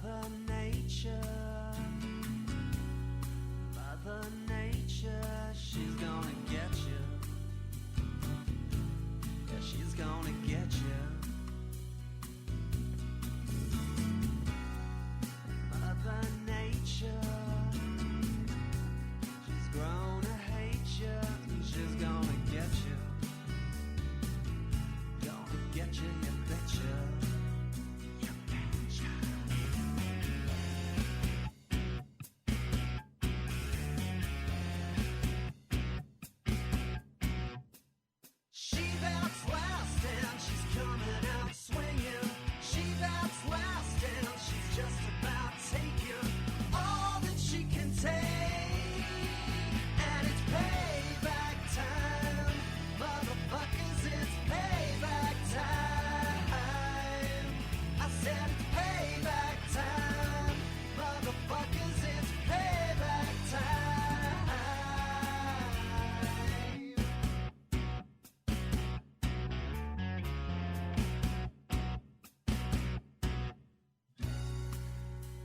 Mother Nature, Mother Nature, she's gonna get you. Yeah, she's gonna get you. Mother Nature, she's grown to hate you, and she's gonna get you. Gonna get you, you betcha.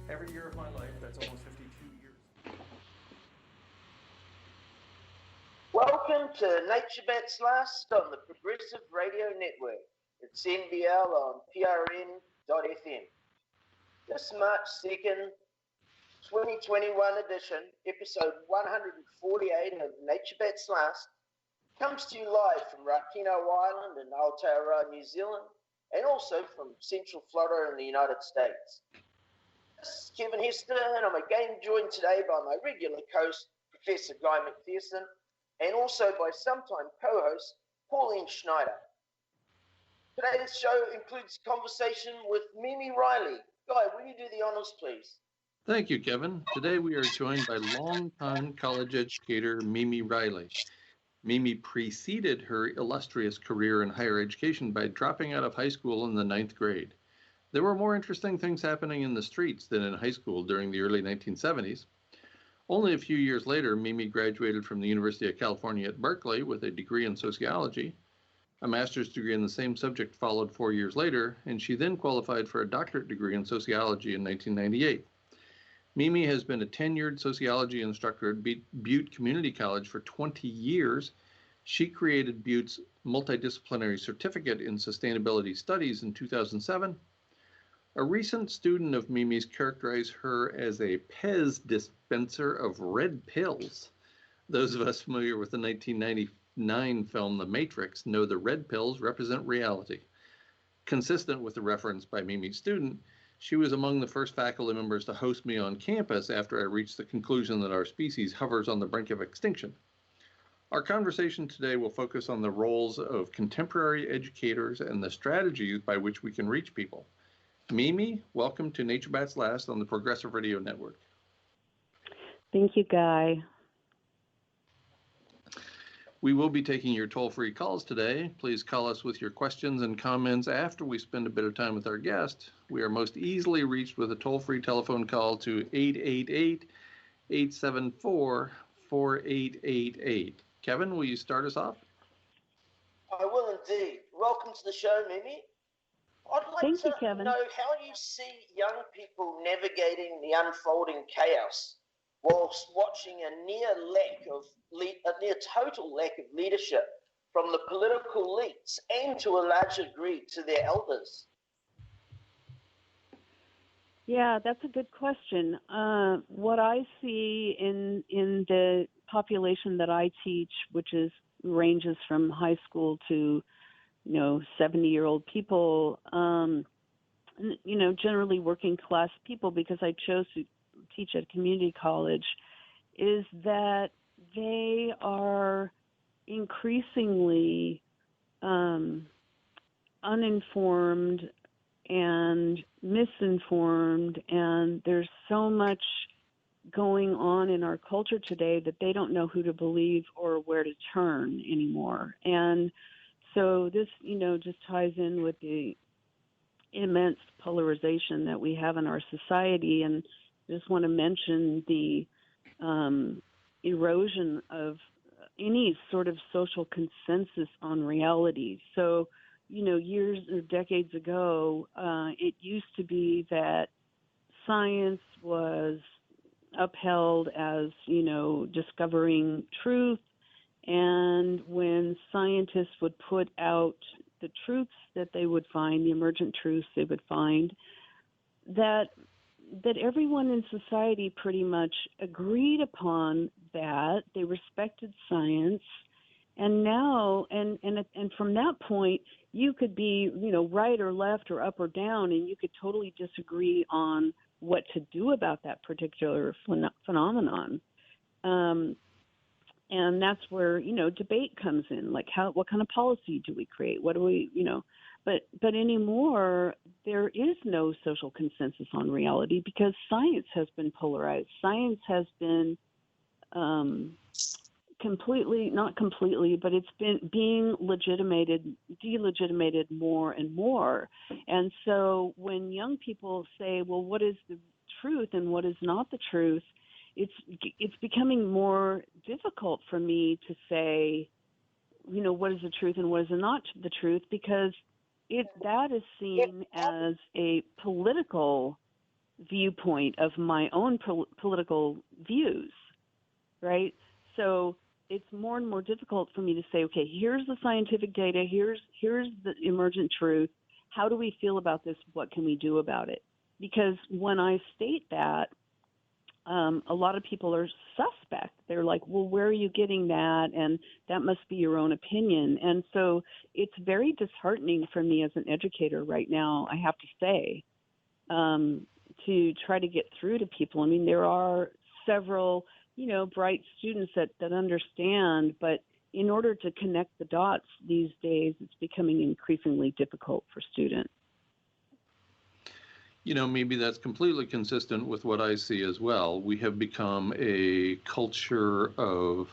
Every year of my life, that's almost 52 years. Welcome to Nature Bats Last on the Progressive Radio Network. It's NBL on PRN.FM. This March 2nd, 2021 edition, episode 148 of Nature Bats Last, comes to you live from Rakino Island in Aotearoa, New Zealand, and also from Central Florida in the United States. This is Kevin Hester, and I'm again joined today by my regular host, Professor Guy McPherson, and also by sometime co-host, Pauline Schneider. Today's show includes conversation with Mimi Riley. Guy, will you do the honors, please? Thank you, Kevin. Today we are joined by longtime college educator Mimi Riley. Mimi preceded her illustrious career in higher education by dropping out of high school in the 9th grade. There were more interesting things happening in the streets than in high school during the early 1970s. Only a few years later, Mimi graduated from the University of California at Berkeley with a degree in sociology. A master's degree in the same subject followed 4 years later, and she then qualified for a doctorate degree in sociology in 1998. Mimi has been a tenured sociology instructor at Butte Community College for 20 years. She created Butte's multidisciplinary certificate in sustainability studies in 2007. A recent student of Mimi's characterized her as a Pez dispenser of red pills. Those of us familiar with the 1999 film The Matrix know the red pills represent reality. Consistent with the reference by Mimi's student, she was among the first faculty members to host me on campus after I reached the conclusion that our species hovers on the brink of extinction. Our conversation today will focus on the roles of contemporary educators and the strategies by which we can reach people. Mimi, welcome to Nature Bats Last on the Progressive Radio Network. Thank you, Guy. We will be taking your toll-free calls today. Please call us with your questions and comments after we spend a bit of time with our guest. We are most easily reached with a toll-free telephone call to 888-874-4888. Kevin, will you start us off? I will indeed. Welcome to the show, Mimi. I'd like to know how you see young people navigating the unfolding chaos whilst watching a near total lack of leadership from the political elites and to a larger degree to their elders. Yeah, that's a good question. What I see in the population that I teach, which ranges from high school to 70-year-old people, generally working class people, because I chose to teach at community college, is that they are increasingly uninformed and misinformed, and there's so much going on in our culture today that they don't know who to believe or where to turn anymore. And so this, just ties in with the immense polarization that we have in our society. And I just want to mention the erosion of any sort of social consensus on reality. So, years or decades ago, it used to be that science was upheld as, discovering truth. And when scientists would put out the truths that they would find, the emergent truths they would find, that everyone in society pretty much agreed upon that. They respected science. And now, and from that point, you could be, right or left or up or down, and you could totally disagree on what to do about that particular phenomenon. And that's where, debate comes in, like what kind of policy do we create? What do we, but anymore, there is no social consensus on reality because science has been polarized. Science has been not completely, but it's been being delegitimated more and more. And so when young people say, well, what is the truth and what is not the truth, it's becoming more difficult for me to say, what is the truth and what is not the truth, because that is seen as a political viewpoint of my own political views, right? So it's more and more difficult for me to say, okay, here's the scientific data, here's the emergent truth. How do we feel about this? What can we do about it? Because when I state that, a lot of people are suspect. They're like, well, where are you getting that? And that must be your own opinion. And so it's very disheartening for me as an educator right now, I have to say, to try to get through to people. I mean, there are several, bright students that understand, but in order to connect the dots these days, it's becoming increasingly difficult for students. Maybe that's completely consistent with what I see as well. We have become a culture of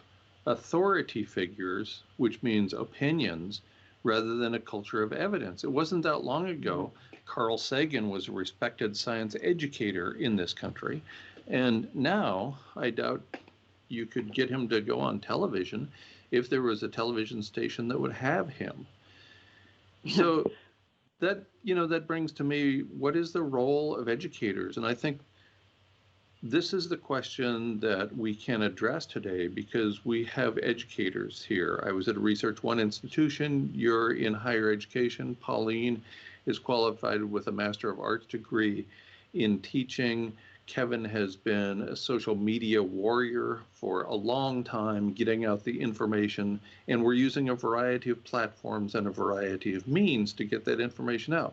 authority figures, which means opinions, rather than a culture of evidence. It wasn't that long ago. Carl Sagan was a respected science educator in this country. And now I doubt you could get him to go on television if there was a television station that would have him. So that brings to me, what is the role of educators? And I think this is the question that we can address today, because we have educators here. I was at a Research One institution. You're in higher education. Pauline is qualified with a Master of Arts degree in teaching. Kevin has been a social media warrior for a long time, getting out the information, and we're using a variety of platforms and a variety of means to get that information out.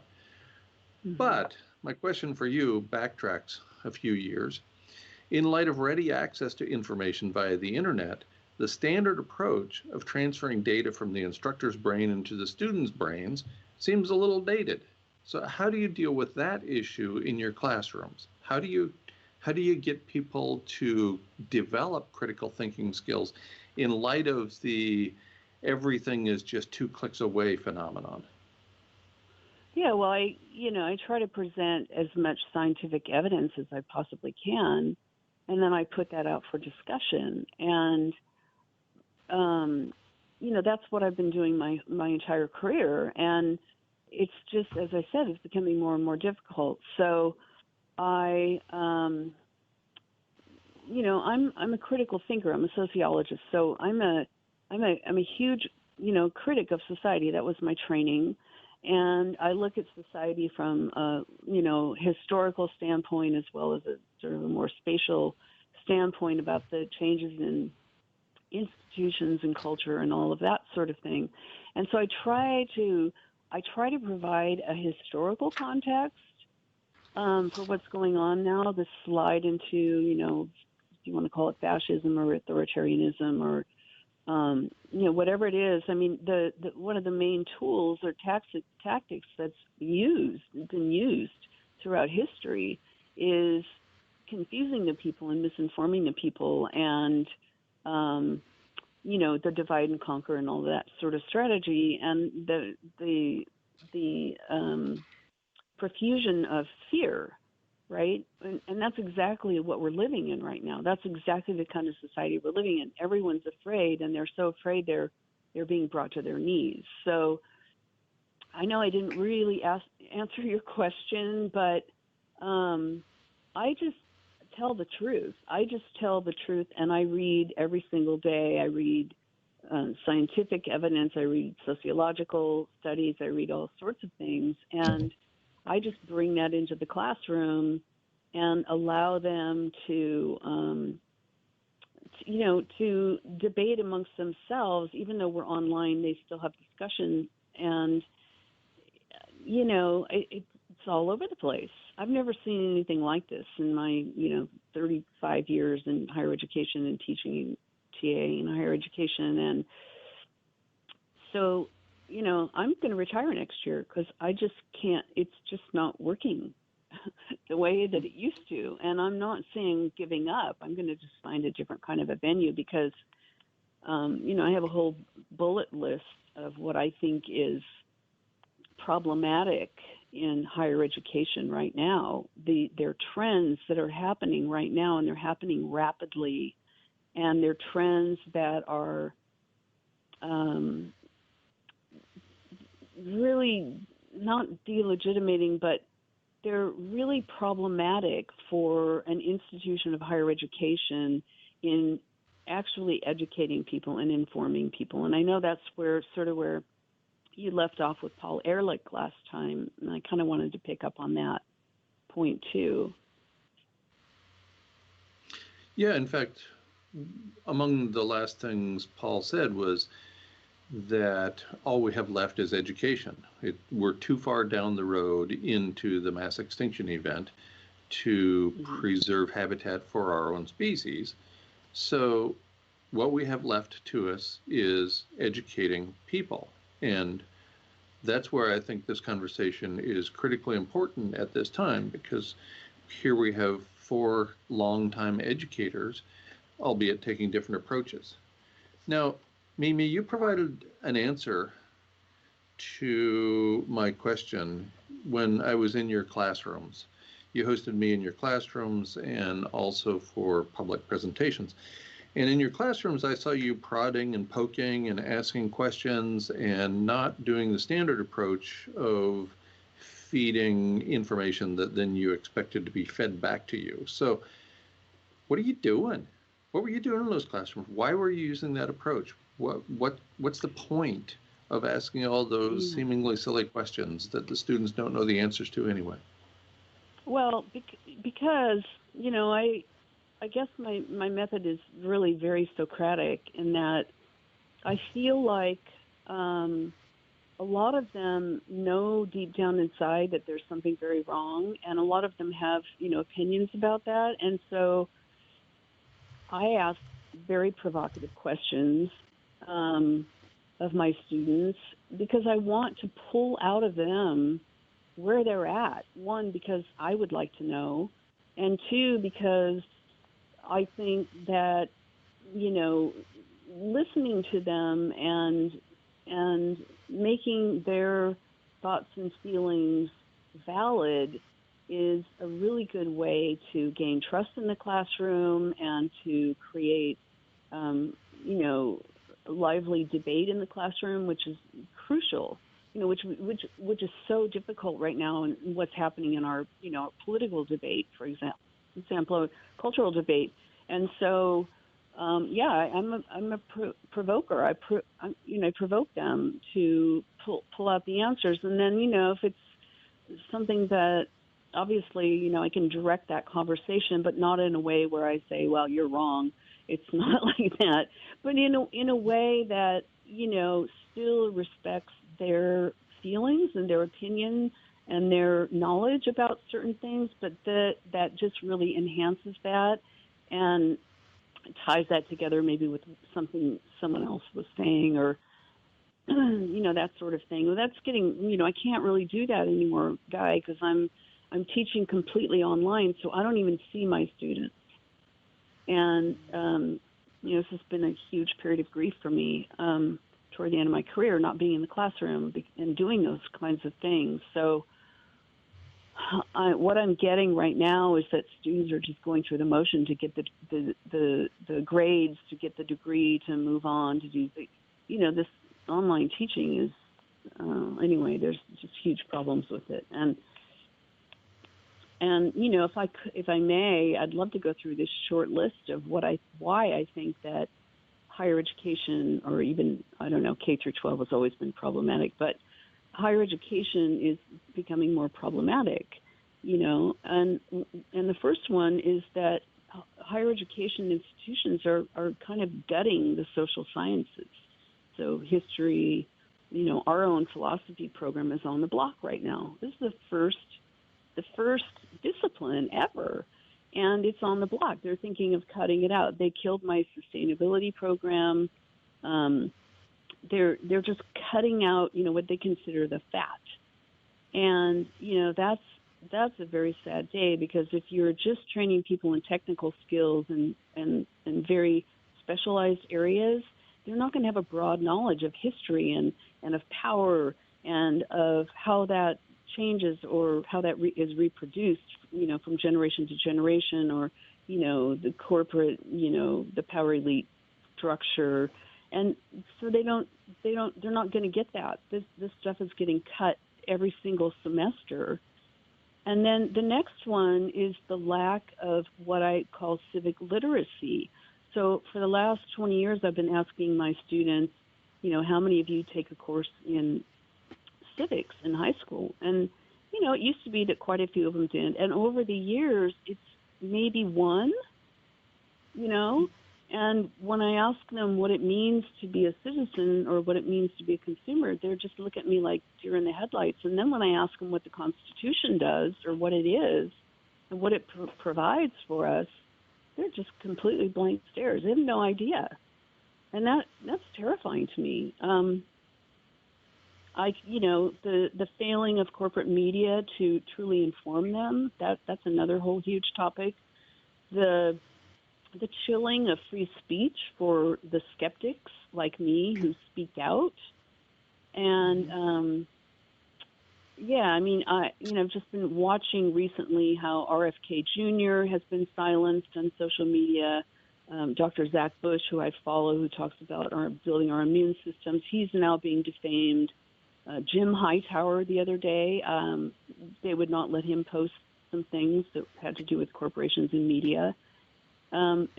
Mm-hmm. But my question for you backtracks a few years. In light of ready access to information via the internet, the standard approach of transferring data from the instructor's brain into the student's brains seems a little dated. So how do you deal with that issue in your classrooms? How do you get people to develop critical thinking skills in light of the everything is just 2 clicks away phenomenon? Yeah, well, I try to present as much scientific evidence as I possibly can, and then I put that out for discussion. And, that's what I've been doing my entire career. And it's just, as I said, it's becoming more and more difficult. So I'm a critical thinker. I'm a sociologist, so I'm a huge, critic of society. That was my training, and I look at society from a, historical standpoint as well as a sort of a more spatial standpoint about the changes in institutions and culture and all of that sort of thing. And so I try to provide a historical context for what's going on now, the slide into, if you want to call it fascism or authoritarianism or, whatever it is. I mean, the one of the main tools or tactics that's been used throughout history is confusing the people and misinforming the people and, the divide and conquer and all that sort of strategy. And the profusion of fear, right? And that's exactly what we're living in right now. That's exactly the kind of society we're living in. Everyone's afraid, and they're so afraid they're being brought to their knees. So I know I didn't really answer your question, but I just tell the truth. I just tell the truth, and I read every single day. I read scientific evidence. I read sociological studies. I read all sorts of things, and I just bring that into the classroom and allow them to to debate amongst themselves. Even though we're online, they still have discussion, and it's all over the place. I've never seen anything like this in my 35 years in higher education and teaching TA in higher education, and so I'm going to retire next year because I just can't. It's just not working the way that it used to. And I'm not saying giving up. I'm going to just find a different kind of a venue because, I have a whole bullet list of what I think is problematic in higher education right now. There are trends that are happening right now, and they're happening rapidly. And they're trends that are really not delegitimating, but they're really problematic for an institution of higher education in actually educating people and informing people. And I know that's where you left off with Paul Ehrlich last time, and I kind of wanted to pick up on that point too. Yeah, in fact, among the last things Paul said was that all we have left is education. We're too far down the road into the mass extinction event to preserve habitat for our own species. So what we have left to us is educating people. And that's where I think this conversation is critically important at this time, because here we have 4 longtime educators, albeit taking different approaches. Now, Mimi, you provided an answer to my question when I was in your classrooms. You hosted me in your classrooms and also for public presentations. And in your classrooms, I saw you prodding and poking and asking questions and not doing the standard approach of feeding information that then you expected to be fed back to you. So what are you doing? What were you doing in those classrooms? Why were you using that approach? What's the point of asking all those seemingly silly questions that the students don't know the answers to anyway? Well, because, I guess my method is really very Socratic in that I feel like a lot of them know deep down inside that there's something very wrong, and a lot of them have, opinions about that. And so I ask very provocative questions of my students because I want to pull out of them where they're at. 1, because I would like to know, and 2, because I think that, listening to them and making their thoughts and feelings valid is a really good way to gain trust in the classroom and to create, lively debate in the classroom, which is crucial, which is so difficult right now in what's happening in our, political debate, for example, cultural debate. And so, I'm a provoker. I provoke them to pull out the answers. And then, if it's something that obviously, I can direct that conversation, but not in a way where I say, well, you're wrong. It's not like that, but in a way that, still respects their feelings and their opinion and their knowledge about certain things, but that just really enhances that and ties that together maybe with something someone else was saying or, that sort of thing. Well, that's getting, I can't really do that anymore, Guy, because I'm teaching completely online, so I don't even see my students. And, this has been a huge period of grief for me toward the end of my career, not being in the classroom and doing those kinds of things. So what I'm getting right now is that students are just going through the motion to get the grades, to get the degree, to move on, to do this online teaching is, anyway, there's just huge problems with it. And And if I may, I'd love to go through this short list of why I think that higher education, or even, I don't know, K through 12 has always been problematic, but higher education is becoming more problematic, and the first one is that higher education institutions are kind of gutting the social sciences. So history, our own philosophy program is on the block right now. This is the first discipline ever, and it's on the block. They're thinking of cutting it out. They killed my sustainability program. They're just cutting out, what they consider the fat, and that's a very sad day, because if you're just training people in technical skills and very specialized areas, they're not going to have a broad knowledge of history and of power and of how that changes or how that is reproduced, from generation to generation, or, the corporate, the power elite structure. And so they're not going to get that. This stuff is getting cut every single semester. And then the next one is the lack of what I call civic literacy. So for the last 20 years, I've been asking my students, how many of you take a course in civics in high school? And, it used to be that quite a few of them did. And over the years, it's maybe one, and when I ask them what it means to be a citizen or what it means to be a consumer, they're just look at me like deer in the headlights. And then when I ask them what the Constitution does or what it is and what it provides for us, they're just completely blank stares. They have no idea. And that's terrifying to me. The failing of corporate media to truly inform them, that's another whole huge topic. The chilling of free speech for the skeptics like me who speak out. And, I've just been watching recently how RFK Jr. has been silenced on social media. Dr. Zach Bush, who I follow, who talks about building our immune systems, he's now being defamed. Jim Hightower the other day, they would not let him post some things that had to do with corporations and media. And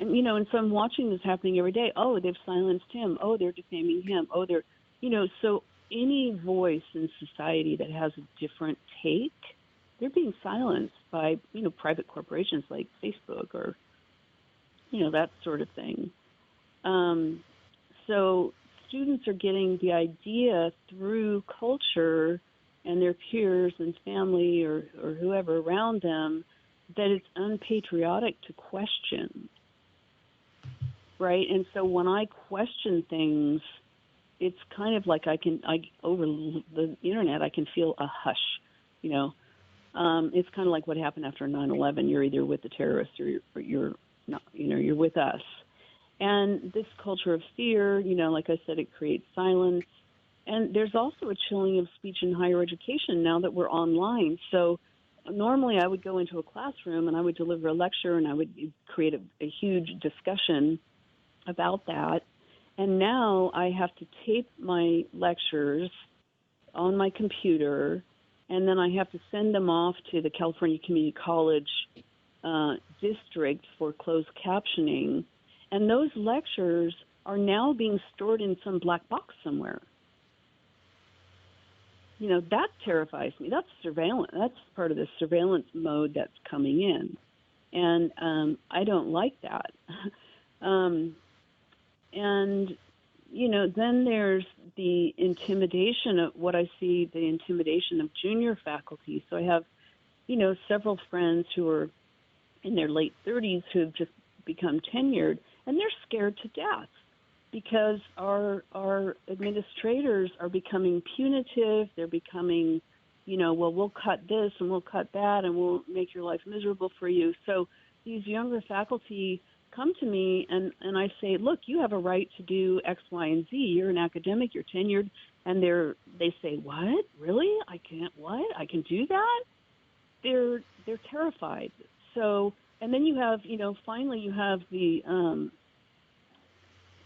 so I'm watching this happening every day. Oh, they've silenced him. Oh, they're defaming him. Oh, so any voice in society that has a different take, they're being silenced by, private corporations like Facebook or, that sort of thing. So students are getting the idea through culture and their peers and family or whoever around them that it's unpatriotic to question, right? And so when I question things, it's kind of like over the internet, I can feel a hush, It's kind of like what happened after 9/11. You're either with the terrorists or you're not, you're with us. And this culture of fear, like I said, it creates silence. And there's also a chilling of speech in higher education now that we're online. So normally I would go into a classroom and I would deliver a lecture and I would create a huge discussion about that. And now I have to tape my lectures on my computer, and then I have to send them off to the California Community College district for closed captioning. And those lectures are now being stored in some black box somewhere. That terrifies me. That's surveillance. That's part of the surveillance mode that's coming in. And I don't like that. Then there's the intimidation of what I see, the intimidation of junior faculty. So I have, several friends who are in their late 30s who have just become tenured, and they're scared to death because our administrators are becoming punitive. They're becoming, we'll cut this and we'll cut that and we'll make your life miserable for you. So these younger faculty come to me and I say, look, you have a right to do X, Y, and Z. You're an academic, you're tenured. And they say, what? Really? I can't, what? I can do that? They're terrified. So, and then you have, finally you have the,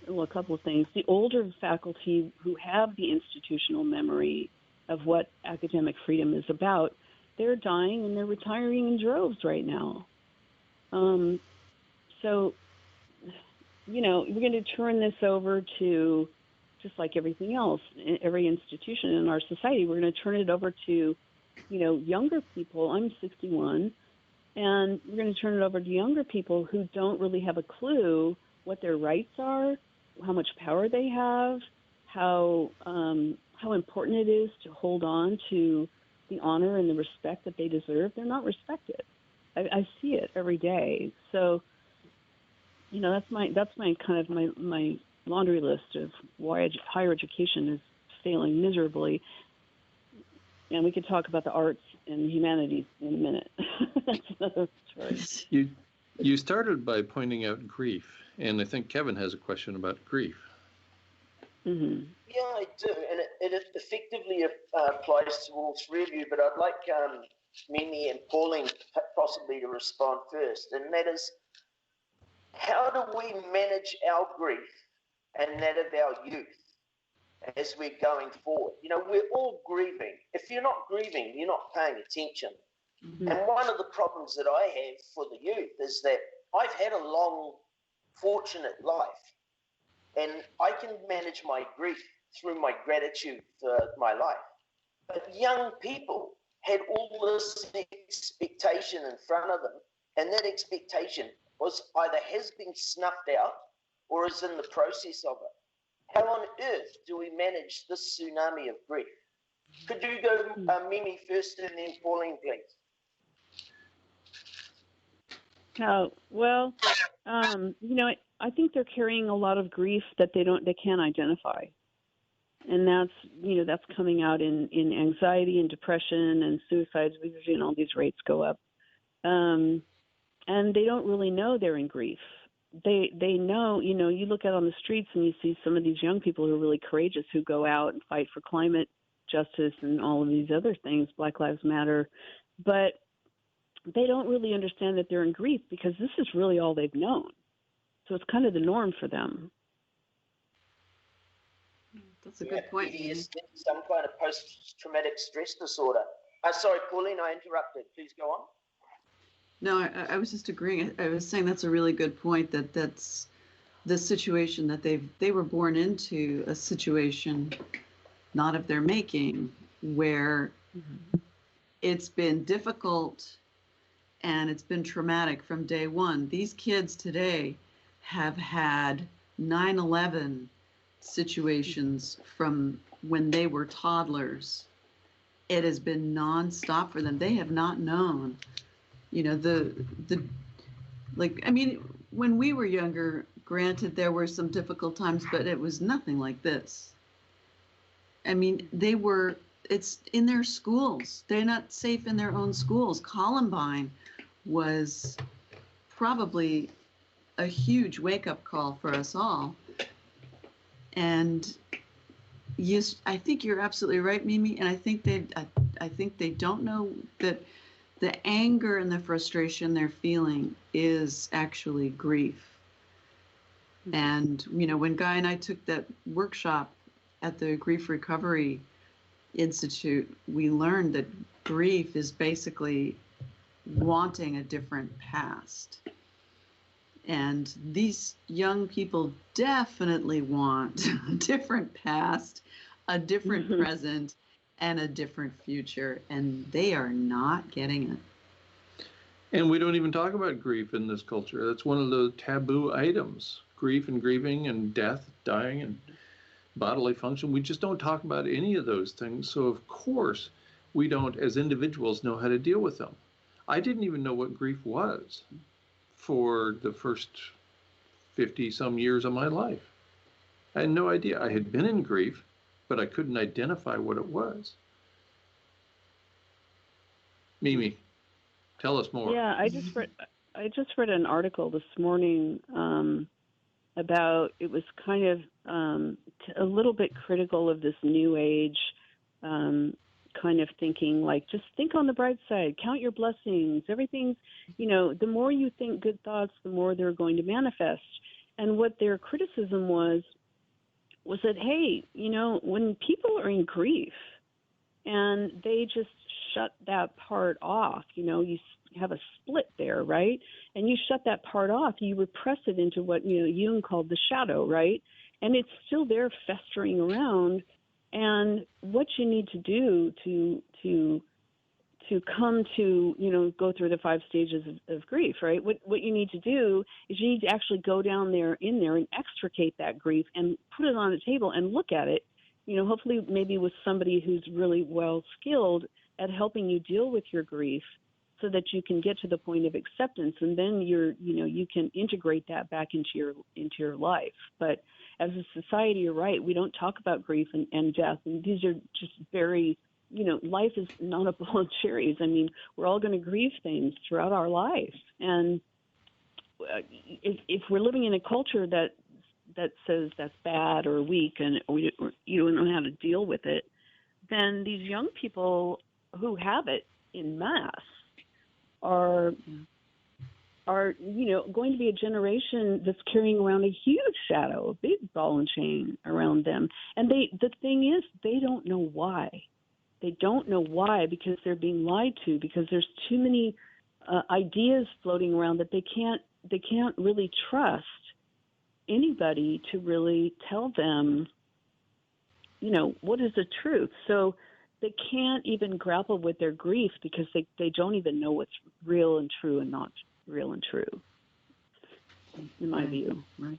a couple of things. The older faculty who have the institutional memory of what academic freedom is about, they're dying and they're retiring in droves right now. So, we're going to turn this over to, just like everything else, every institution in our society, we're going to turn it over to, younger people. I'm 61, and we're going to turn it over to younger people who don't really have a clue what their rights are, how much power they have, how important it is to hold on to the honor and the respect that they deserve. They're not respected. I see it every day. So, that's my kind of my laundry list of why higher education is failing miserably. And we could talk about the arts and humanities in a minute. That's another story. You started by pointing out grief, and I think Kevin has a question about grief. Mm-hmm. Yeah, I do, and it effectively applies to all three of you, but I'd like Mimi and Pauline possibly to respond first, and that is, how do we manage our grief and that of our youth as we're going forward? We're all grieving. If you're not grieving, you're not paying attention. Mm-hmm. And one of the problems that I have for the youth is that I've had a long, fortunate life, and I can manage my grief through my gratitude for my life. But young people had all this expectation in front of them, and that expectation either has been snuffed out or is in the process of it. How on earth do we manage this tsunami of grief? Could you go Mimi first and then Pauline, please? Well, I think they're carrying a lot of grief that they can't identify. And that's coming out in anxiety and depression and suicides. We've seen all these rates go up. And they don't really know they're in grief. They know, you look out on the streets and you see some of these young people who are really courageous, who go out and fight for climate justice and all of these other things, Black Lives Matter. But they don't really understand that they're in grief because this is really all they've known. So it's kind of the norm for them. That's a good point. PTSD, some kind of post-traumatic stress disorder. Sorry, Pauline, I interrupted. Please go on. No, I was just agreeing. I was saying that's a really good point, that's the situation that they were born into, a situation not of their making, where it's been difficult and it's been traumatic from day one. These kids today have had 9/11 situations from when they were toddlers. It has been nonstop for them. They have not known, when we were younger, granted, there were some difficult times, but it was nothing like this. It's in their schools. They're not safe in their own schools. Columbine was probably a huge wake-up call for us all. And yes, I think you're absolutely right, Mimi. And I think they don't know that the anger and the frustration they're feeling is actually grief. And, when Guy and I took that workshop at the Grief Recovery Institute, we learned that grief is basically wanting a different past. And these young people definitely want a different past, a different present, and a different future, and they are not getting it. And we don't even talk about grief in this culture. That's one of the taboo items. Grief and grieving and death, dying and bodily function. We just don't talk about any of those things. So of course, we don't, as individuals, know how to deal with them. I didn't even know what grief was for the first 50 some years of my life. I had no idea. I had been in grief, but I couldn't identify what it was. Mimi, tell us more. Yeah, I just read an article this morning about, it was kind of a little bit critical of this new age kind of thinking, like, just think on the bright side, count your blessings, everything's, the more you think good thoughts, the more they're going to manifest. And what their criticism was that, hey, when people are in grief and they just shut that part off. You have a split there, right? And you shut that part off, you repress it into what, Jung called the shadow, right? And it's still there festering around. And what you need to do to come to, go through the 5 stages of grief, right? What you need to do is you need to actually go down in there and extricate that grief and put it on the table and look at it, hopefully maybe with somebody who's really well skilled at helping you deal with your grief so that you can get to the point of acceptance. And then you can integrate that back into your life. But as a society, you're right, we don't talk about grief and death. And these are just very, life is not a bowl of cherries. I mean, we're all going to grieve things throughout our life. And if we're living in a culture that says that's bad or weak and you don't know how to deal with it, then these young people who have it in mass are going to be a generation that's carrying around a huge shadow, a big ball and chain around them. And the thing is, they don't know why. They don't know why, because they're being lied to, because there's too many ideas floating around that they can't really trust anybody to really tell them, what is the truth. So they can't even grapple with their grief because they don't even know what's real and true and not real and true, in my view. Right.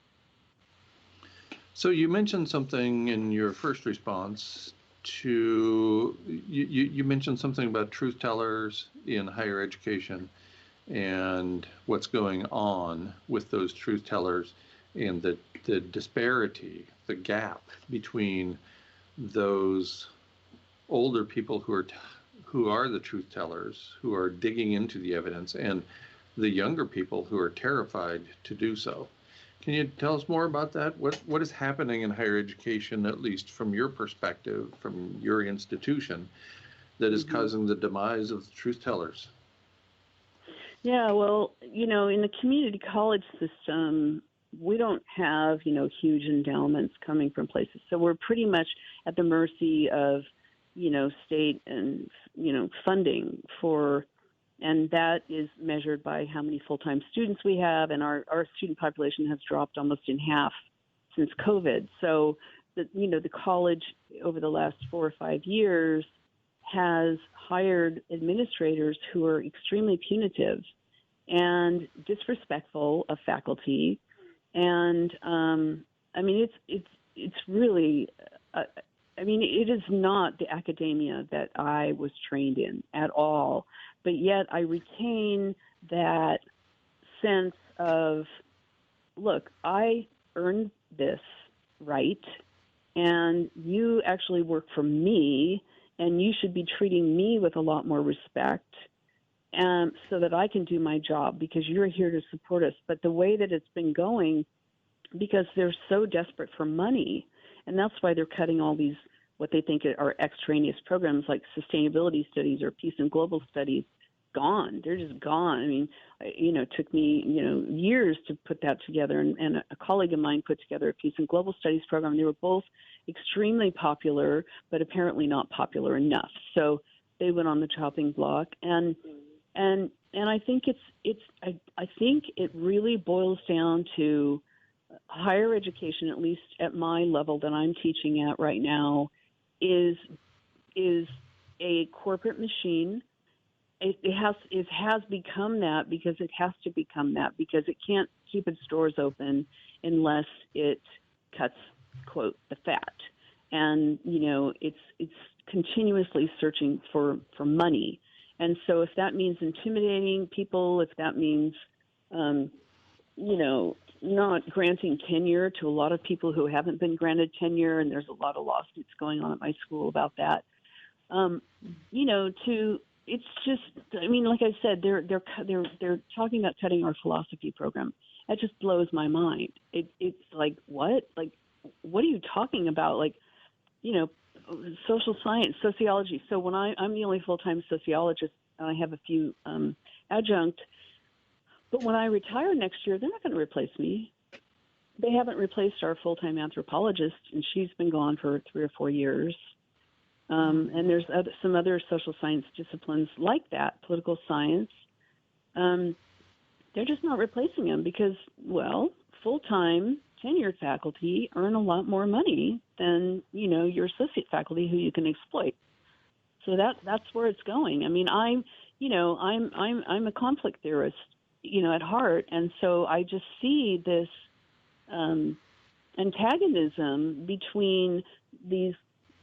So you mentioned something in your first response to, you mentioned something about truth tellers in higher education and what's going on with those truth tellers and the disparity, the gap between those older people who are the truth tellers, who are digging into the evidence, and the younger people who are terrified to do so. Can you tell us more about that? What is happening in higher education, at least from your perspective, from your institution, that is causing the demise of the truth tellers? Yeah, well, in the community college system, we don't have, huge endowments coming from places. So we're pretty much at the mercy of, state and, funding and that is measured by how many full-time students we have. And our student population has dropped almost in half since COVID. So, the college over the last 4 or 5 years has hired administrators who are extremely punitive and disrespectful of faculty. And, it's really, it is not the academia that I was trained in at all, but yet I retain that sense of, look, I earned this right, and you actually work for me, and you should be treating me with a lot more respect so that I can do my job, because you're here to support us. But the way that it's been going, because they're so desperate for money, and that's why they're cutting all these what they think are extraneous programs like sustainability studies or peace and global studies, gone. They're just gone. It took me, years to put that together. And a colleague of mine put together a peace and global studies program. They were both extremely popular, but apparently not popular enough. So they went on the chopping block. And I think I think it really boils down to higher education, at least at my level that I'm teaching at right now, is a corporate machine. It has become that because it has to become that, because it can't keep its doors open unless it cuts, quote, the fat. And, it's continuously searching for money. And so if that means intimidating people, if that means, not granting tenure to a lot of people who haven't been granted tenure, and there's a lot of lawsuits going on at my school about that. It's just, like I said, they're talking about cutting our philosophy program. That just blows my mind. It's like, what? Like, what are you talking about? Like, social science, sociology. So when I'm the only full-time sociologist, and I have a few adjunct. But when I retire next year, they're not going to replace me. They haven't replaced our full-time anthropologist, and she's been gone for 3 or 4 years. And there's some other social science disciplines like that, political science. They're just not replacing them because, well, full-time tenured faculty earn a lot more money than, your associate faculty who you can exploit. So that's where it's going. I mean, I'm a conflict theorist, at heart, and so I just see this antagonism between these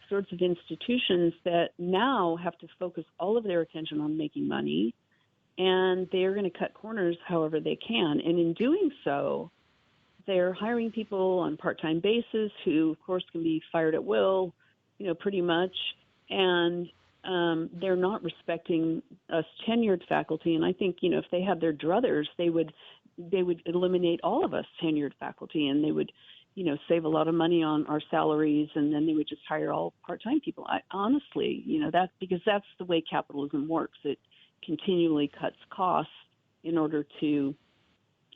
sorts of institutions that now have to focus all of their attention on making money, and they're going to cut corners however they can. And in doing so, they're hiring people on part-time basis who, of course, can be fired at will, pretty much. And they're not respecting us tenured faculty. And I think, if they had their druthers, they would eliminate all of us tenured faculty, and they would, save a lot of money on our salaries, and then they would just hire all part-time people. Honestly, because that's the way capitalism works. It continually cuts costs in order to,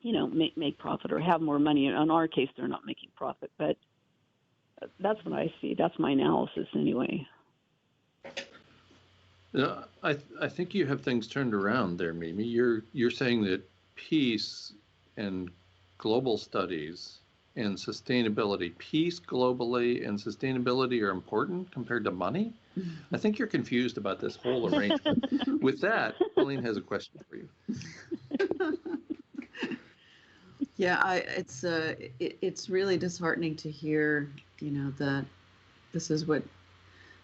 make profit or have more money. In our case, they're not making profit, but that's what I see. That's my analysis anyway. I think you have things turned around there, Mimi. You're saying that peace and global studies and sustainability, peace globally and sustainability are important compared to money? I think you're confused about this whole arrangement. With that, Pauline has a question for you. Yeah, it's really disheartening to hear, that this is what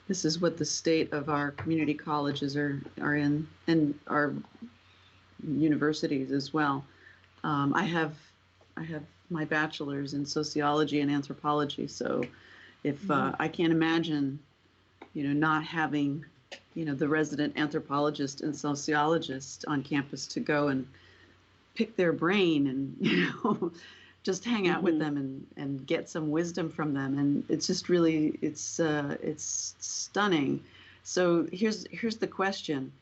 the state of our community colleges are in, and our universities as well. I have my bachelor's in sociology and anthropology, so if I can't imagine, not having, the resident anthropologist and sociologist on campus to go and pick their brain and, just hang out with them and get some wisdom from them. And it's just really, it's stunning. So here's the question.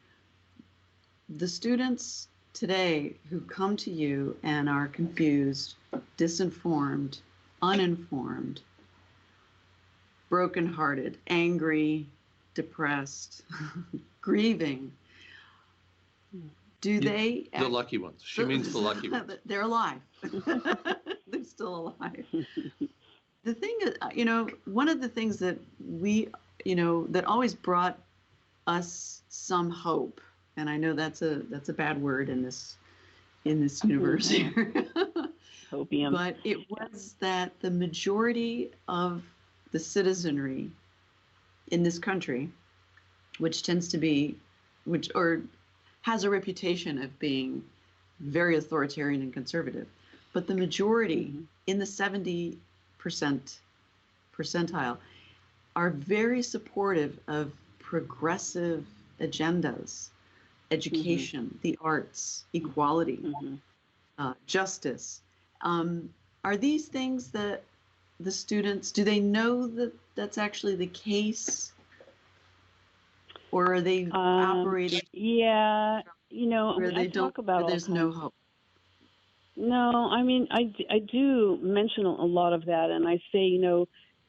The students today who come to you and are confused, disinformed, uninformed, brokenhearted, angry, depressed, grieving, do they... The lucky ones. She means the lucky ones. They're alive. They're still alive. The thing is, one of the things that we, that always brought us some hope, and I know that's a bad word in this universe here, Hopium. but it was that the majority of the citizenry in this country, which tends to be, has a reputation of being very authoritarian and conservative, but the majority in the 70% percentile are very supportive of progressive agendas, education, the arts, equality, justice. Are these things that the students, do they know that that's actually the case? Or are they operating? Yeah, where they talk about there's no hope. No, I mean, I do mention a lot of that, and I say,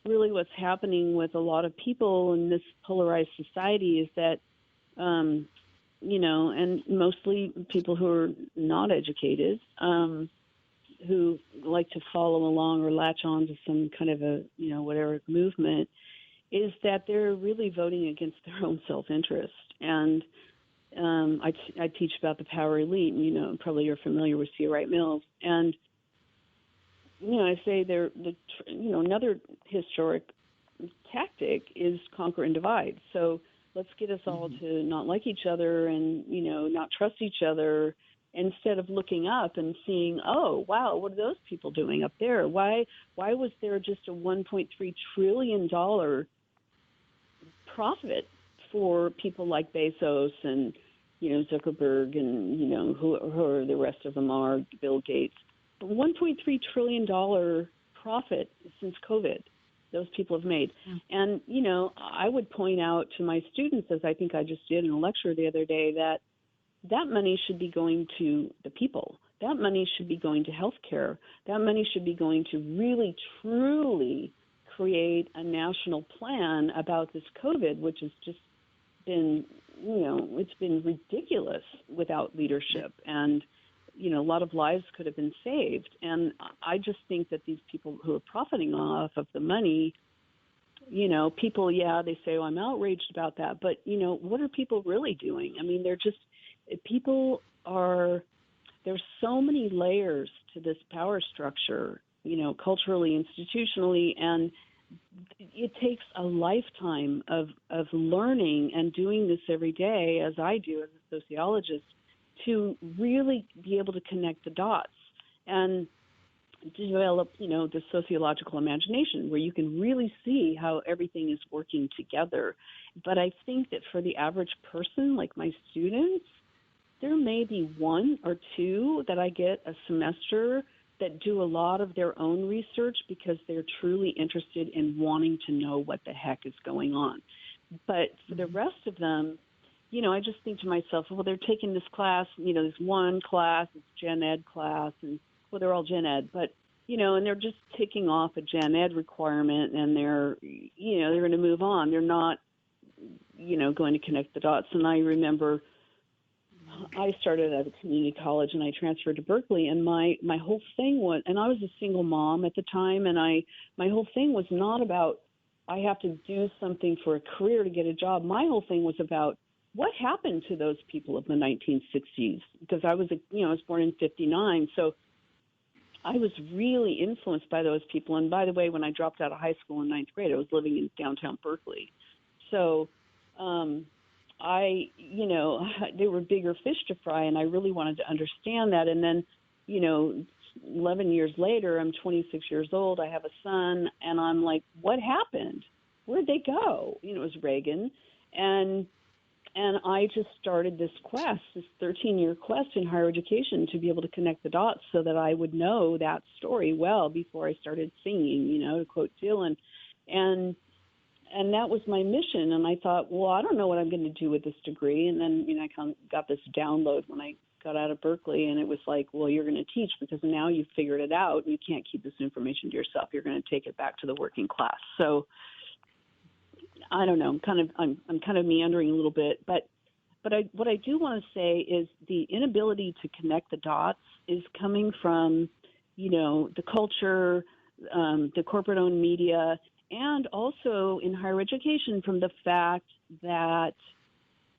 really what's happening with a lot of people in this polarized society is that, and mostly people who are not educated, who like to follow along or latch on to some kind of a, whatever movement, is that they're really voting against their own self-interest. And I teach about the power elite, and, probably you're familiar with C. Wright Mills. And, I say another historic tactic is conquer and divide. So let's get us all to not like each other and, not trust each other, instead of looking up and seeing, oh, wow, what are those people doing up there? Why was there just a $1.3 trillion profit for people like Bezos and, Zuckerberg and, who are the rest of them are, Bill Gates? But $1.3 trillion profit since COVID those people have made. And, I would point out to my students, as I think I just did in a lecture the other day, that money should be going to the people. That money should be going to healthcare. That money should be going to really, truly create a national plan about this COVID, which has just been, it's been ridiculous without leadership. And, a lot of lives could have been saved. And I just think that these people who are profiting off of the money, people, they say, I'm outraged about that. But, what are people really doing? I mean, there's so many layers to this power structure, culturally, institutionally, and it takes a lifetime of learning and doing this every day, as I do as a sociologist, to really be able to connect the dots and develop, the sociological imagination where you can really see how everything is working together. But I think that for the average person, like my students, there may be one or two that I get a semester that do a lot of their own research because they're truly interested in wanting to know what the heck is going on. But for the rest of them, I just think to myself, well, they're taking this class, this one class, it's Gen Ed class, and well, they're all Gen Ed, but, and they're just ticking off a Gen Ed requirement and they're going to move on. They're not, going to connect the dots. And I remember I started at a community college and I transferred to Berkeley, and my whole thing was, and I was a single mom at the time, and my whole thing was not about I have to do something for a career to get a job. My whole thing was about what happened to those people of the 1960s, because I was born in 59, so I was really influenced by those people. And by the way, when I dropped out of high school in ninth grade, I was living in downtown Berkeley, so there were bigger fish to fry, and I really wanted to understand that. And then, 11 years later, I'm 26 years old, I have a son, and I'm like, what happened? Where'd they go? It was Reagan. And I just started this quest, this 13-year quest in higher education to be able to connect the dots so that I would know that story well before I started singing, to quote Dylan. And that was my mission. And I thought, well, I don't know what I'm going to do with this degree. And then, I kind of got this download when I got out of Berkeley, and it was like, well, you're going to teach because now you've figured it out. You can't keep this information to yourself. You're going to take it back to the working class. So I don't know. I'm kind of meandering a little bit, but what I do want to say is the inability to connect the dots is coming from, the culture, the corporate-owned media, and also in higher education from the fact that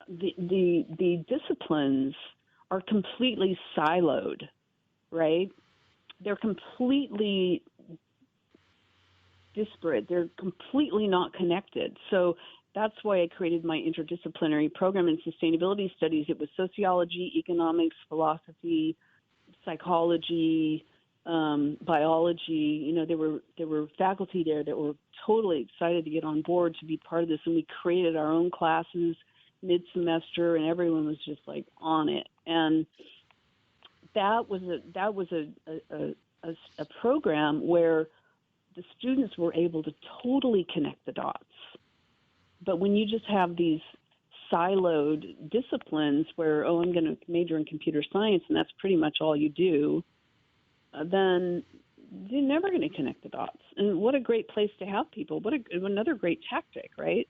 the disciplines are completely siloed, right? They're completely disparate. They're completely not connected. So that's why I created my interdisciplinary program in sustainability studies. It was sociology, economics, philosophy, psychology, biology. There were faculty there that were totally excited to get on board to be part of this, and we created our own classes mid-semester, and everyone was just like on it. And that was a program where the students were able to totally connect the dots. But when you just have these siloed disciplines where, I'm going to major in computer science and that's pretty much all you do, then you're never going to connect the dots. And what a great place to have people. Another great tactic, right?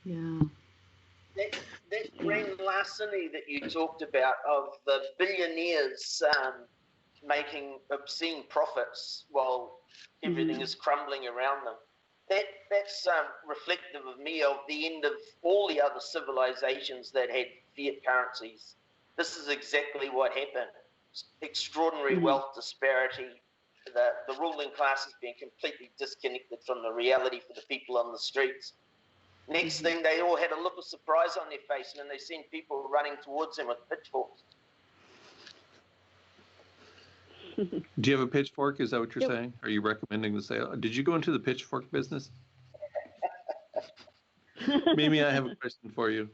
Yeah. That grand larceny that you talked about of the billionaires making obscene profits while everything is crumbling around them. That's reflective of me of the end of all the other civilizations that had fiat currencies. This is exactly what happened. Extraordinary wealth disparity. The ruling class has been completely disconnected from the reality for the people on the streets. Next thing, they all had a look of surprise on their face, and then they seen people running towards them with pitchforks. Do you have a pitchfork? Is that what you're saying? Are you recommending the sale? Did you go into the pitchfork business? Mimi, I have a question for you.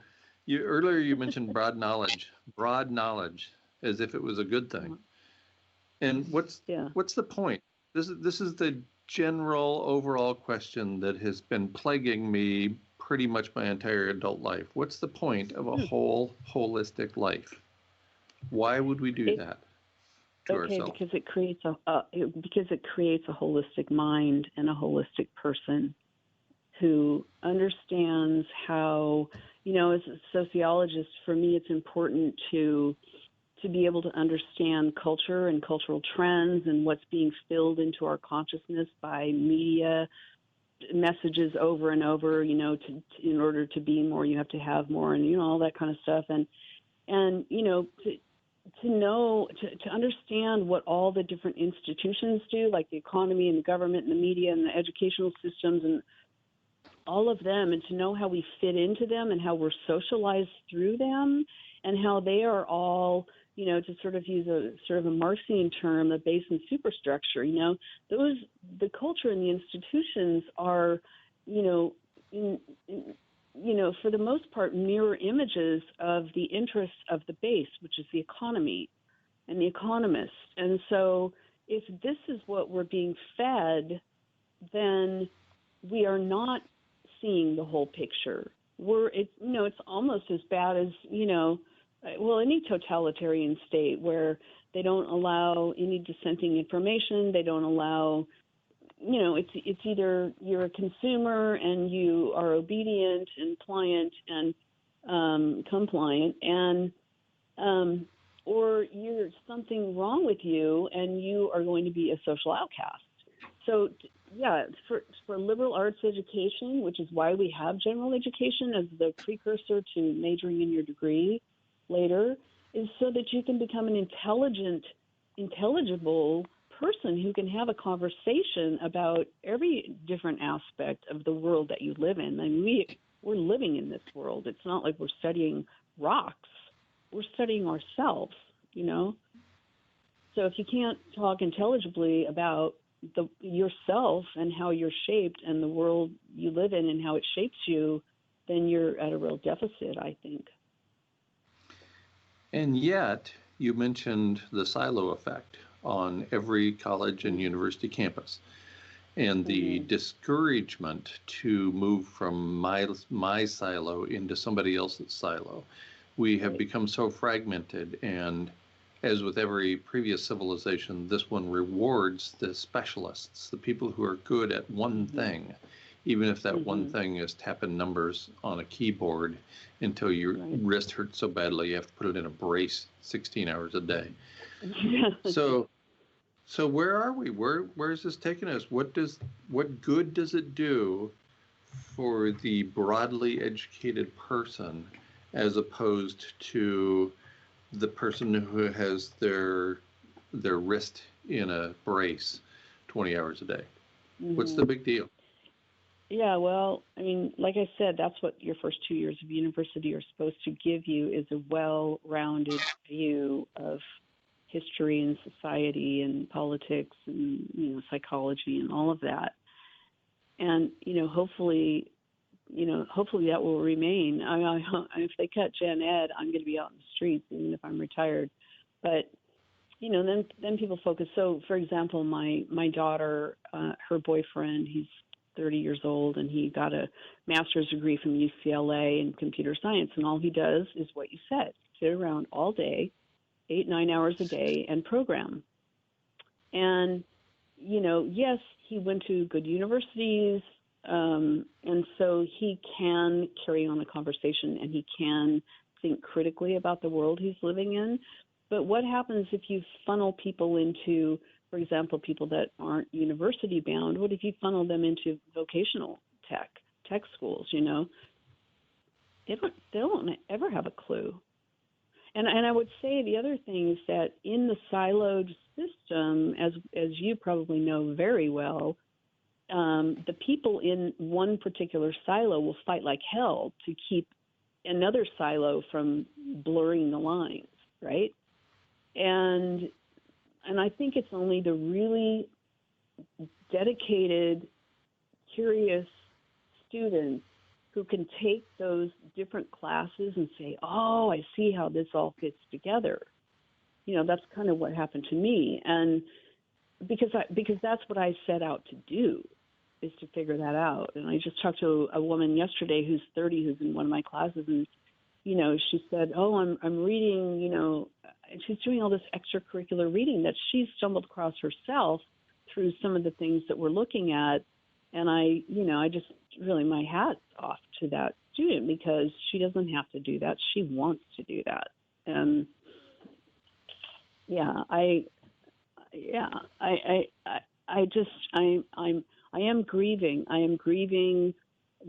Earlier you mentioned broad knowledge, as if it was a good thing. And what's the point? This is the general overall question that has been plaguing me pretty much my entire adult life. What's the point of a whole holistic life? Why would we do that? to okay, ourselves. because it creates a holistic mind and a holistic person who understands how, as a sociologist, for me, it's important to be able to understand culture and cultural trends and what's being filled into our consciousness by media messages over and over, in order to be more, you have to have more, and, all that kind of stuff. And to know, to understand what all the different institutions do, like the economy and the government and the media and the educational systems and all of them, and to know how we fit into them and how we're socialized through them and how they are all, to sort of use a Marxian term, the base and superstructure, the culture and the institutions are, for the most part, mirror images of the interests of the base, which is the economy and the economists. And so if this is what we're being fed, then we are not seeing the whole picture. It's almost as bad as, any totalitarian state where they don't allow any dissenting information. They don't allow, it's either you're a consumer and you are obedient and pliant and compliant, and or you're something wrong with you and you are going to be a social outcast. So yeah, for liberal arts education, which is why we have general education as the precursor to majoring in your degree later, is so that you can become an intelligible person who can have a conversation about every different aspect of the world that you live in. I mean, we're living in this world. It's not like we're studying rocks. We're studying ourselves, So if you can't talk intelligibly about yourself and how you're shaped and the world you live in and how it shapes you, then you're at a real deficit, I think. And yet, you mentioned the silo effect on every college and university campus, and the discouragement to move from my silo into somebody else's silo. We have become so fragmented, and as with every previous civilization, this one rewards the specialists, the people who are good at one thing, even if that one thing is tapping numbers on a keyboard until your wrist hurts so badly you have to put it in a brace 16 hours a day. So where are we? Where is this taking us? What good does it do for the broadly educated person as opposed to the person who has their wrist in a brace 20 hours a day? What's the big deal? Yeah, well, I mean, like I said, that's what your first 2 years of university are supposed to give you, is a well-rounded view of history and society and politics and, psychology and all of that. And, hopefully that will remain. If they cut gen ed, I'm going to be out in the streets, even if I'm retired. But, then people focus. So, for example, my daughter, her boyfriend, he's 30 years old, and he got a master's degree from UCLA in computer science. And all he does is what you said, sit around all day, 8-9 hours a day, and program. And, yes, he went to good universities, and so he can carry on a conversation and he can think critically about the world he's living in. But what happens if you funnel people into, for example, people that aren't university bound? What if you funnel them into vocational tech schools? They don't ever have a clue. And I would say the other thing is that in the siloed system, as you probably know very well, the people in one particular silo will fight like hell to keep another silo from blurring the lines, right? And I think it's only the really dedicated, curious students who can take those different classes and say, oh, I see how this all fits together. That's kind of what happened to me. And because that's what I set out to do, is to figure that out. And I just talked to a woman yesterday who's 30, who's in one of my classes, and, she said, "Oh, I'm reading," and she's doing all this extracurricular reading that she's stumbled across herself through some of the things that we're looking at. And I just really, my hat's off to that student, because she doesn't have to do that. She wants to do that. And I am grieving. I am grieving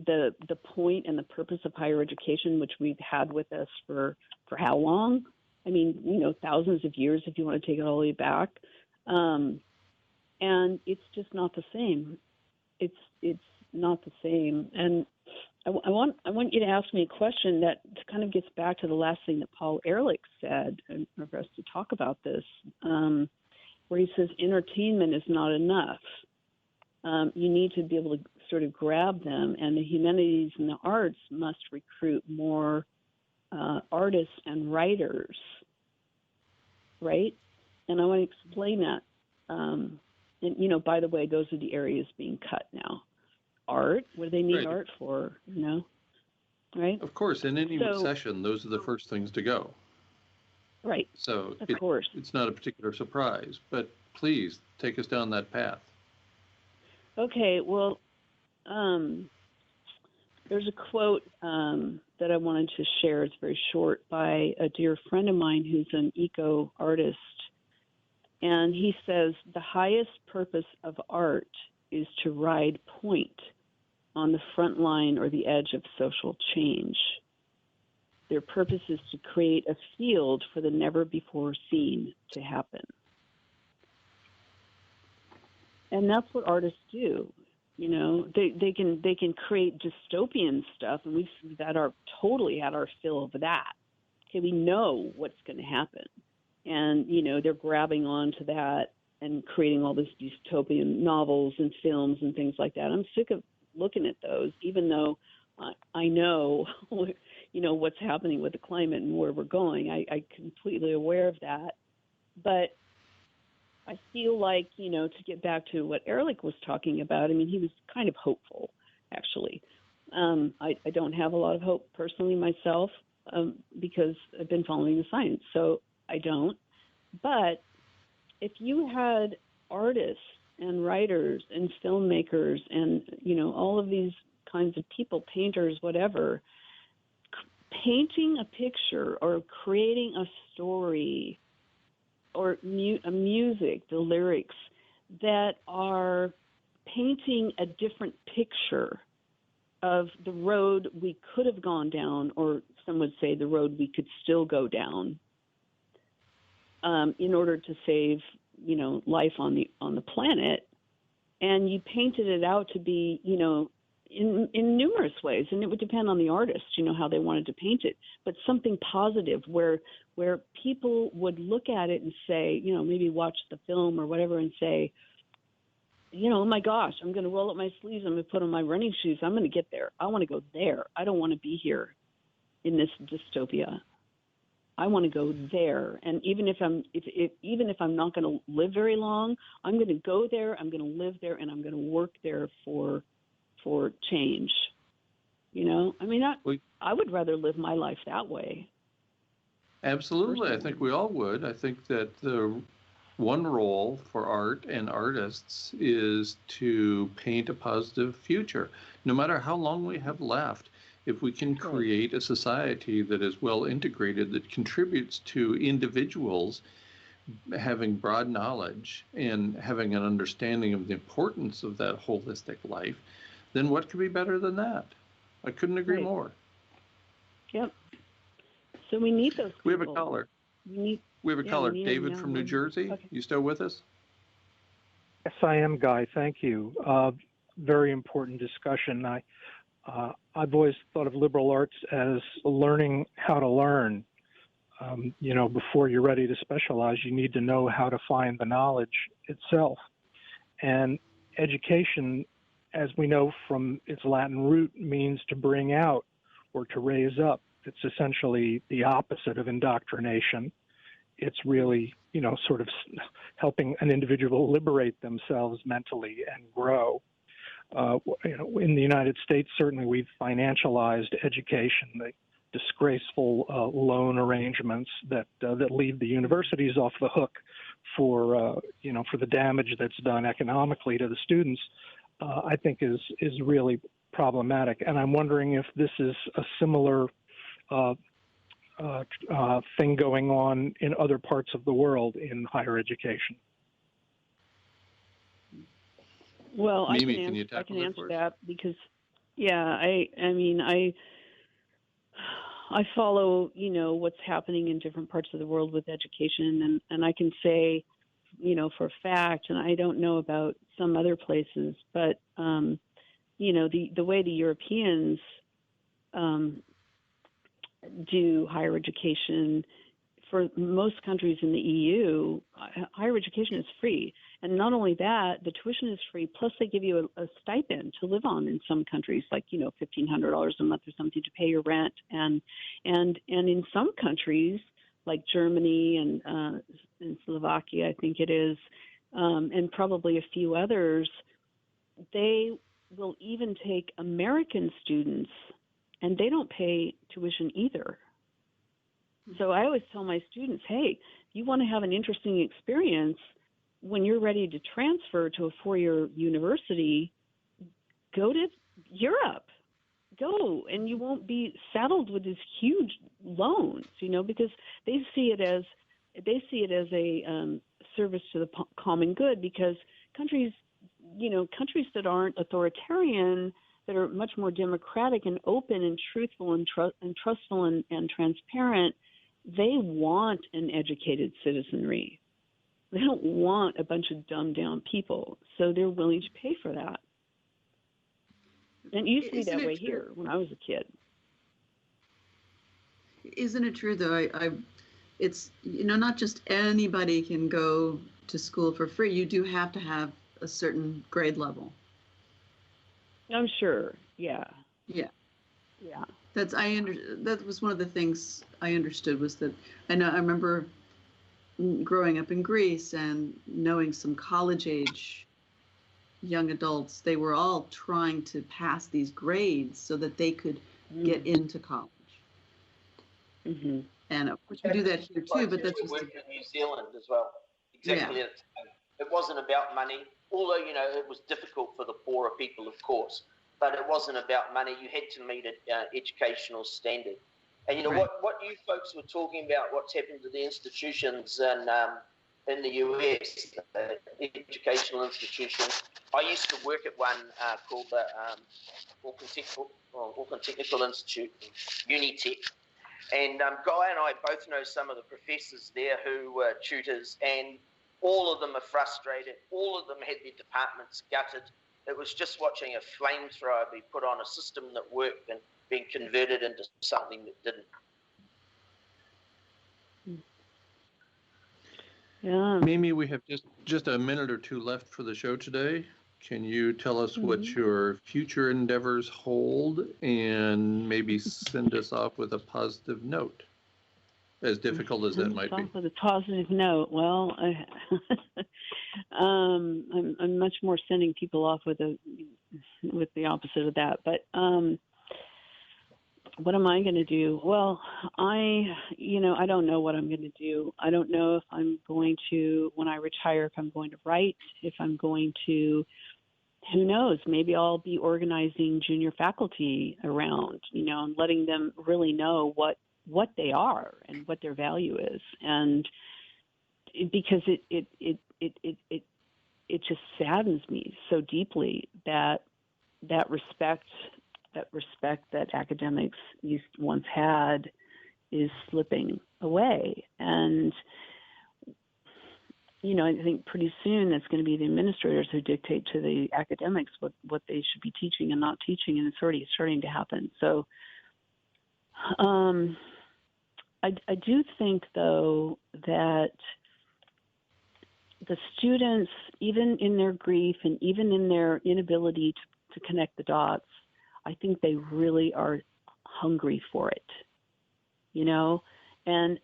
the point and the purpose of higher education, which we've had with us for how long? I mean, thousands of years, if you want to take it all the way back. And it's just not the same. It's not the same. And I want you to ask me a question that kind of gets back to the last thing that Paul Ehrlich said, and for us to talk about this, where he says entertainment is not enough. You need to be able to sort of grab them, and the humanities and the arts must recruit more artists and writers, right? And I want to explain that. And, by the way, those are the areas being cut now. Art, what do they need art for, right? Of course, in any session, those are the first things to go. Right, So of course. It's not a particular surprise, but please take us down that path. Okay, well, there's a quote that I wanted to share. It's very short, by a dear friend of mine who's an eco artist. And he says, the highest purpose of art is to ride point on the front line or the edge of social change. Their purpose is to create a field for the never before seen to happen. And that's what artists do. They can create dystopian stuff, and we've totally had our fill of that. Okay, we know what's going to happen. And, they're grabbing onto that and creating all these dystopian novels and films and things like that. I'm sick of looking at those, even though I know, what's happening with the climate and where we're going. I'm completely aware of that. But I feel like, to get back to what Ehrlich was talking about, he was kind of hopeful, actually. I don't have a lot of hope personally myself, because I've been following the science. So I don't. But if you had artists and writers and filmmakers and, all of these kinds of people, painters, whatever, painting a picture or creating a story or a music, the lyrics, that are painting a different picture of the road we could have gone down, or some would say the road we could still go down, in order to save, life on the planet. And you painted it out to be, in numerous ways, and it would depend on the artist, how they wanted to paint it, but something positive where people would look at it and say, maybe watch the film or whatever and say, oh my gosh, I'm going to roll up my sleeves, I'm going to put on my running shoes, I'm going to get there. I want to go there. I don't want to be here in this dystopia. I want to go there. And even if I'm not going to live very long, I'm going to go there, I'm going to live there, and I'm going to work there for change. I would rather live my life that way. Absolutely. Personally. I think we all would. I think that the one role for art and artists is to paint a positive future. No matter how long we have left, if we can create a society that is well integrated, that contributes to individuals having broad knowledge and having an understanding of the importance of that holistic life, then what could be better than that? I couldn't agree more. Yep. So we need those people. We have a caller. We have a caller, David from New Jersey. Okay. You still with us? Yes, I am, Guy. Thank you. Very important discussion. I've always thought of liberal arts as learning how to learn. Before you're ready to specialize, you need to know how to find the knowledge itself. And education, as we know from its Latin root, means to bring out or to raise up. It's essentially the opposite of indoctrination. It's really, sort of helping an individual liberate themselves mentally and grow. In the United States, certainly we've financialized education. disgraceful loan arrangements that leave the universities off the hook for for the damage that's done economically to the students, I think is really problematic. And I'm wondering if this is a similar thing going on in other parts of the world in higher education. Well, Mimi, I can answer that because, I follow, what's happening in different parts of the world with education, and I can say, for a fact, and I don't know about some other places, but, the way the Europeans do higher education, for most countries in the EU, higher education is free. And not only that, the tuition is free, plus they give you a stipend to live on in some countries, like, $1,500 a month or something to pay your rent. And in some countries, like Germany and Slovakia, I think it is, and probably a few others, they will even take American students, and they don't pay tuition either. So I always tell my students, hey, you want to have an interesting experience when you're ready to transfer to a four-year university, go to Europe. Go, and you won't be saddled with these huge loans, because they see it as a service to the common good, because countries that aren't authoritarian, that are much more democratic and open and truthful and trustful and transparent, they want an educated citizenry. They don't want a bunch of dumbed down people, so they're willing to pay for that. And it used to be that way here when I was a kid. Isn't it true though? It's not just anybody can go to school for free. You do have to have a certain grade level. I'm sure. Yeah. Yeah. Yeah. That was one of the things I understood, was that I remember growing up in Greece and knowing some college age young adults. They were all trying to pass these grades so that they could get into college. Mm-hmm. And of course we do that here too, but that's just worked in New Zealand as well. Exactly. Yeah. It wasn't about money, although it was difficult for the poorer people, of course. But it wasn't about money. You had to meet an educational standard. And right. what you folks were talking about, what's happened to the institutions in the US, educational institutions. I used to work at one called the Auckland Technical Institute, Unitech. And Guy and I both know some of the professors there who were tutors, and all of them are frustrated. All of them had their departments gutted. It was just watching a flamethrower be put on a system that worked and being converted into something that didn't. Yeah. Mimi, we have just a minute or two left for the show today. Can you tell us what your future endeavors hold, and maybe send us off with a positive note, as difficult as that might be? With a positive note. Well, I'm much more sending people off with the opposite of that. But what am I going to do? Well, I don't know what I'm going to do. I don't know if I'm going to, when I retire, if I'm going to write, if I'm going to, who knows, maybe I'll be organizing junior faculty around, and letting them really know what they are and what their value is. And because it just saddens me so deeply that respect that academics once had is slipping away. And, I think pretty soon it's going to be the administrators who dictate to the academics what they should be teaching and not teaching, and it's already starting to happen. So I do think, though, that the students, even in their grief and even in their inability to connect the dots, I think they really are hungry for it, and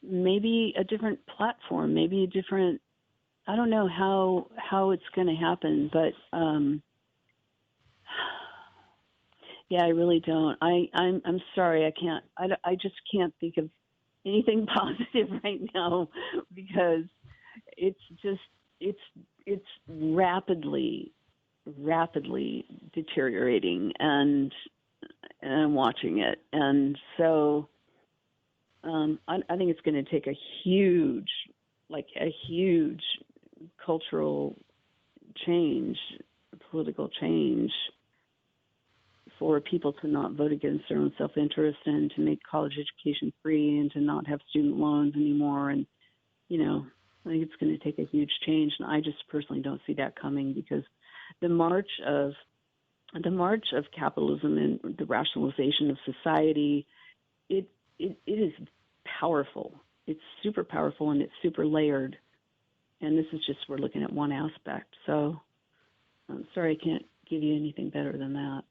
maybe a different platform, maybe a different, I don't know how it's going to happen, but Yeah, I really don't. I'm sorry. I just can't think of anything positive right now because it's rapidly deteriorating, and I'm watching it. And so I think it's going to take a huge cultural change, political change, for people to not vote against their own self-interest and to make college education free and to not have student loans anymore. And, I think it's going to take a huge change. And I just personally don't see that coming because the march of capitalism and the rationalization of society, it is powerful. It's super powerful and it's super layered. And this is just, we're looking at one aspect. So I'm sorry, I can't give you anything better than that.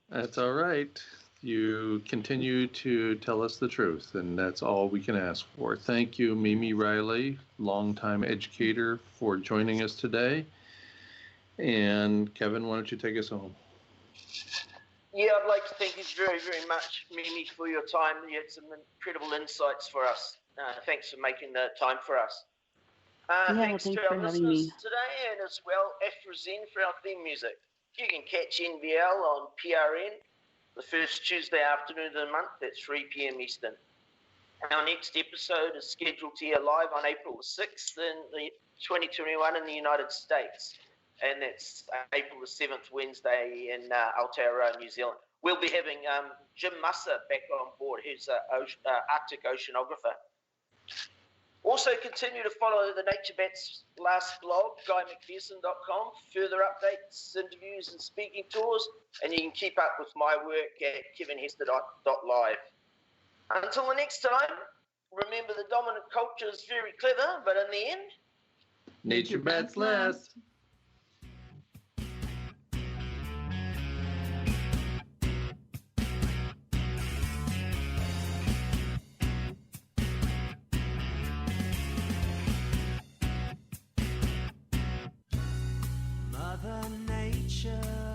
That's all right. You continue to tell us the truth, and that's all we can ask for. Thank you, Mimi Riley, longtime educator, for joining us today. And Kevin, why don't you take us home? Yeah, I'd like to thank you very, very much, Mimi, for your time. You had some incredible insights for us. Thanks for making the time for us. Thanks to our listeners today, and as well, AfroZen for our theme music. You can catch NBL on PRN the first Tuesday afternoon of the month at 3 p.m. Eastern. Our next episode is scheduled to air live on April the 6th in 2021 in the United States. And that's April the 7th, Wednesday in Aotearoa, New Zealand. We'll be having Jim Musser back on board, who's an Arctic oceanographer. Also, continue to follow the Nature Bat's last blog, guymcpherson.com, further updates, interviews and speaking tours, and you can keep up with my work at kevinhester.live. Until the next time, remember the dominant culture is very clever, but in the end, nature bats last. Mother Nature